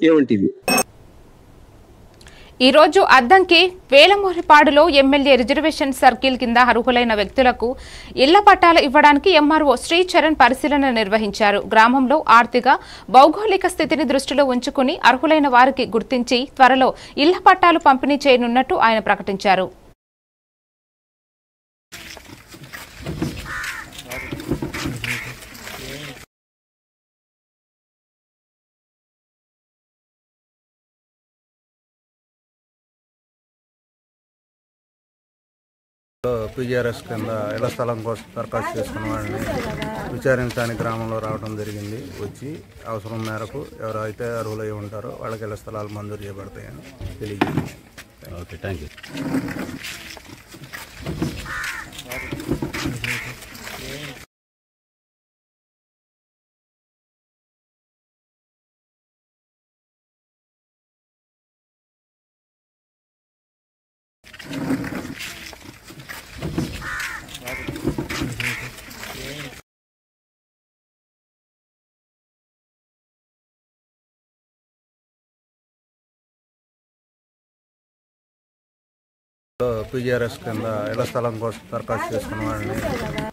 ఏమంటివి? ఈ రోజు అద్దంకి వేలమూరిపాడులో ఎమ్మెల్యే రిజర్వేషన్ సర్కిల్ కింద అర్హులైన వ్యక్తులకు ఇళ్ల పట్టాలు ఇవ్వడానికి ఎంఆర్ఓ శ్రీచరణ్ పరిశీలన నిర్వహించారు. గ్రామంలో ఆర్థిక భౌగోళిక స్థితిని దృష్టిలో ఉంచుకుని అర్హులైన వారికి గుర్తించి త్వరలో ఇళ్ల పట్టాలు పంపిణీ చేయనున్నట్టు ఆయన ప్రకటించారు. పీజీఆర్ఎస్ కింద ఇళ్ల స్థలం కోసం దరఖాస్తు చేసుకున్న వాళ్ళని విచారించడానికి గ్రామంలో రావడం జరిగింది. వచ్చి అవసరం మేరకు ఎవరైతే అర్హులై ఉంటారో వాళ్ళకి ఇళ్ల స్థలాలు మంజూరు చేయబడతాయని తెలియజేయండి. Okay, thank you. పీజీఆర్ఎస్ కింద ఇళ్ల స్థలం కోసం దరఖాస్తు చేసుకున్న వాళ్ళని